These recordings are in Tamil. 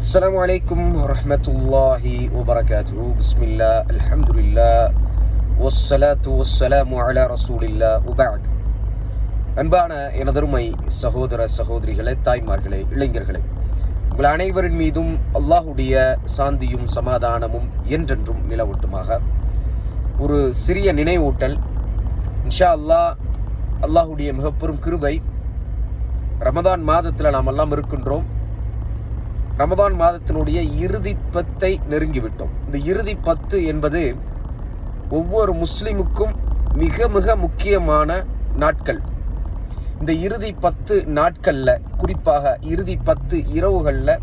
السلام عليكم ورحمة الله وبركاته. بسم الله الحمد لله والصلاة والسلام على رسول الله وبعد. அன்பான எனதருமை சகோதர சகோதரிகளே, தாய்மார்களே, இளைஞர்களே, உங்கள் அனைவரின் மீதும் அல்லாஹுடைய சாந்தியும் சமாதானமும் என்றென்றும் நிலவட்டுமாக. ஒரு சிறிய நினைவூட்டல். இன்ஷா அல்லாஹுடைய மிகப்பெரும் கிருபை, ரமதான் மாதத்தில் நாம் எல்லாம் இருக்கின்றோம். ரமதான் மாதத்தினுடைய இறுதி 10 நெருங்கிவிட்டோம். இந்த இறுதி 10 என்பது ஒவ்வொரு முஸ்லிமுக்கும் மிக மிக முக்கியமான நாட்கள். இந்த இறுதி 10 நாட்கள்ல, குறிப்பாக இறுதி 10 இரவுகள்ல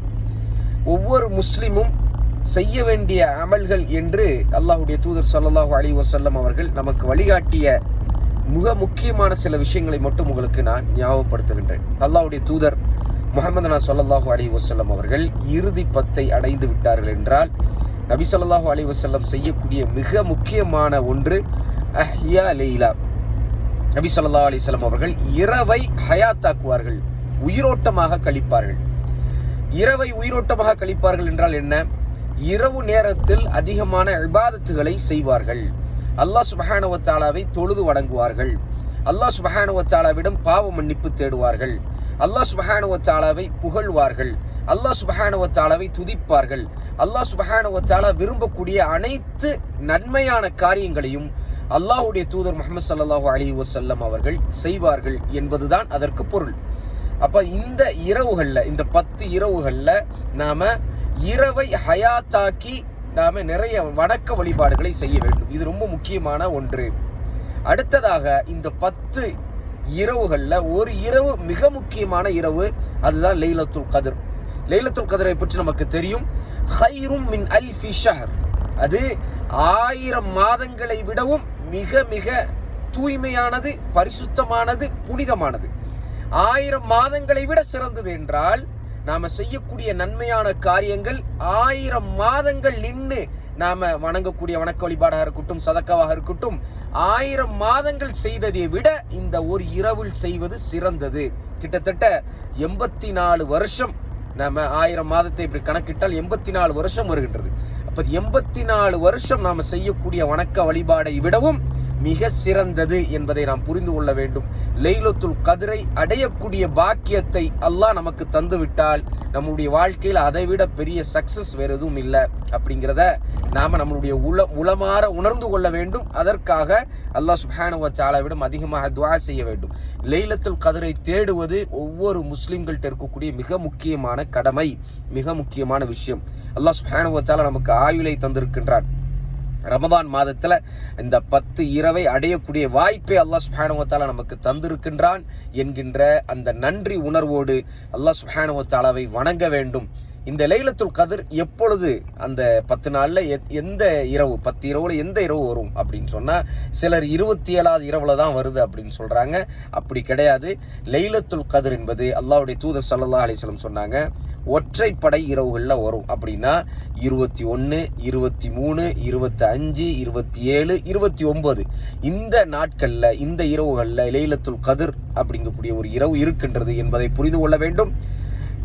ஒவ்வொரு முஸ்லிமும் செய்ய வேண்டிய அமல்கள் என்று அல்லாஹ்வுடைய தூதர் ஸல்லல்லாஹு அலைஹி வஸல்லம் அவர்கள் நமக்கு வழிகாட்டிய மிக முக்கியமான சில விஷயங்களை மட்டும் உங்களுக்கு நான் ஞாபகப்படுத்துகின்றேன். அல்லாஹ்வுடைய தூதர் முஹம்மது ஸல்லல்லாஹு அலைஹி வஸல்லம் அவர்கள் இறுதி 10 அடைந்து விட்டார்கள் என்றால், நபி ஸல்லல்லாஹு அலைஹி வஸல்லம் செய்யக்கூடிய மிக முக்கியமான ஒன்று அஹ்யா லைலா. நபி ஸல்லல்லாஹு அலைஹி வஸல்லம் அவர்கள் இரவை ஹயாத்தாக்குவார்கள், உயிரோட்டமாக கழிப்பார்கள். இரவை உயிரோட்டமாக கழிப்பார்கள் என்றால் என்ன? இரவு நேரத்தில் அதிகமான இபாதத்துகளை செய்வார்கள். அல்லாஹ் சுப்ஹானஹு வ தஆலாவை தொழுது வணங்குவார்கள். அல்லாஹ் சுப்ஹானஹு வ தஆலாவிடம் பாவ மன்னிப்பு தேடுவார்கள். அல்லாஹ் சுப்ஹானஹு வ தஆலாவை புகழ்வார்கள். அல்லாஹ் சுப்ஹானஹு வ தஆலாவை துதிப்பார்கள். அல்லாஹ் சுப்ஹானஹு வ தஆலா விரும்பக்கூடிய அனைத்து நன்மையான காரியங்களையும் அல்லாஹ்வுடைய தூதர் முஹம்மது ஸல்லல்லாஹு அலைஹி வஸல்லம் அவர்கள் செய்வார்கள் என்பதுதான் அதற்கு பொருள். அப்ப இந்த இரவுகள்ல, இந்த 10 இரவுகள்ல நாம இரவை ஹயாத்தாக்கி நாம நிறைய வணக்க வழிபாடுகளை செய்ய வேண்டும். இது ரொம்ப முக்கியமான ஒன்று. அடுத்ததாக இந்த 10 இரவுகள்ல ஒரு இரவு மிக முக்கியமான இரவு, அதுதான் லைலத்துல் கத்ர். லைலத்துல் கத்ரை பற்றி நமக்கு தெரியும். ஹைரும் மின் அல்ஃபி ஷஹர், அது 1000 மாதங்களை விடவும் மிக மிக தூய்மையானது, பரிசுத்தமானது, புனிதமானது. 1000 மாதங்களை விட சிறந்தது என்றால், நாம செய்யக்கூடிய நன்மையான காரியங்கள் 1000 மாதங்கள் நின்று நாம வணங்கக்கூடிய வணக்க வழிபாடாக இருக்கட்டும், சதக்காவாக இருக்கட்டும், 1000 மாதங்கள் செய்ததை விட இந்த ஒரு இரவில் செய்வது சிறந்தது. கிட்டத்தட்ட 84 வருஷம். நாம 1000 மாதத்தை இப்படி கணக்கிட்டால் 84 வருஷம் வருகின்றது. அப்ப 84 வருஷம் நாம செய்யக்கூடிய வணக்க வழிபாடை விடவும் மிக சிறந்தது என்பதை நாம் புரிந்து கொள்ள வேண்டும். லைலத்துல் கத்ரை அடையக்கூடிய பாக்கியத்தை அல்லாஹ் நமக்கு தந்து விட்டால் நம்முடைய வாழ்க்கையில் அதைவிட பெரிய சக்சஸ் வேற எதுவும் இல்லை அப்படிங்கிறத நாம நம்மளுடைய உளமாற உணர்ந்து கொள்ள வேண்டும். அதற்காக அல்லாஹ் சுப்ஹானஹு வ தஆலாவிடம் அதிகமாக துஆ செய்ய வேண்டும். லைலத்துல் கத்ரை தேடுவது ஒவ்வொரு முஸ்லிம்கள்ட்ட இருக்கக்கூடிய மிக முக்கியமான கடமை, மிக முக்கியமான விஷயம். அல்லாஹ் சுப்ஹானஹு வ தஆலா நமக்கு ஆயுளை தந்திருக்கின்றான். ரமதான் மாதத்துல இந்த 10 இரவை அடையக்கூடிய வாய்ப்பை அல்லாஹ் சுப்ஹானஹு வ தஆலா நமக்கு தந்திருக்கின்றான் என்கின்ற அந்த நன்றி உணர்வோடு அல்லாஹ் சுப்ஹானஹு வ தஆலாவை வணங்க வேண்டும். இந்த லைலத்துல் கத்ர் எப்பொழுது, அந்த 10 நாள்ல எந்த இரவு, 10 இரவுல எந்த இரவு வரும் அப்படின்னு சொன்னா, சிலர் 27வது இரவுல தான் வருது அப்படின்னு சொல்றாங்க. அப்படி கிடையாது. லைலத்துல் கத்ர் என்பது அல்லாஹ்வுடைய தூதர் ஸல்லல்லாஹு அலைஹி வஸல்லம் சொன்னாங்க, ஒற்றைப்படை இரவுகள்ல வரும். அப்படின்னா 21, 23, 25, 27, 29 இந்த நாட்கள்ல, இந்த இரவுகள்ல லைலத்துல் கத்ர் அப்படிங்கக்கூடிய ஒரு இரவு இருக்கின்றது என்பதை புரிந்து கொள்ள வேண்டும்.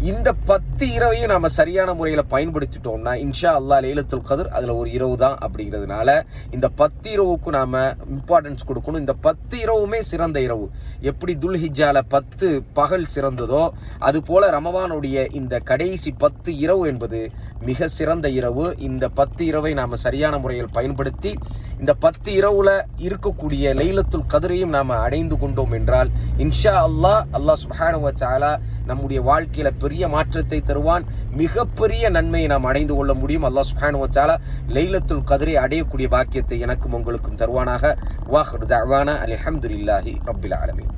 இந்த 10 இரவையும் நாம சரியான முறையில பயன்படுத்திட்டோம்னா இன்ஷா அல்லாஹ் லைலத்துல் கத்ர் அதுல ஒரு இரவு தான். அப்படிங்கிறதுனால இந்த 10 இரவுக்கு நாம இம்பார்ட்டன்ஸ் கொடுக்கணும். இந்த 10 இரவுமே சிறந்த இரவு. எப்படி துல்ஹிஜ்ஜால 10 பகல் சிறந்ததோ, அது போல ரமதானுடைய இந்த கடைசி 10 இரவு என்பது மிக சிறந்த இரவு. இந்த 10 இரவை நாம சரியான முறையில் பயன்படுத்தி இந்த 10 இரவுல இருக்கக்கூடிய லைலத்துல் கத்ரையும் நாம அடைந்து கொண்டோம் என்றால் இன்ஷா அல்லாஹ் சுப்ஹானஹு வ தஆலா நம்முடைய வாழ்க்கையில பெரிய மாற்றத்தை தருவான். மிகப்பெரிய நன்மையை நாம் அடைந்து கொள்ள முடியும். அல்லாஹ் சுப்ஹானஹு வ தஆலா லைலத்துல் கத்ரை அடையக்கூடிய பாக்கியத்தை எனக்கும் உங்களுக்கும் தருவானாக. வாஹிரு தஅவானா அல்ஹம்துலில்லாஹி ரப்பில் ஆலமீன்.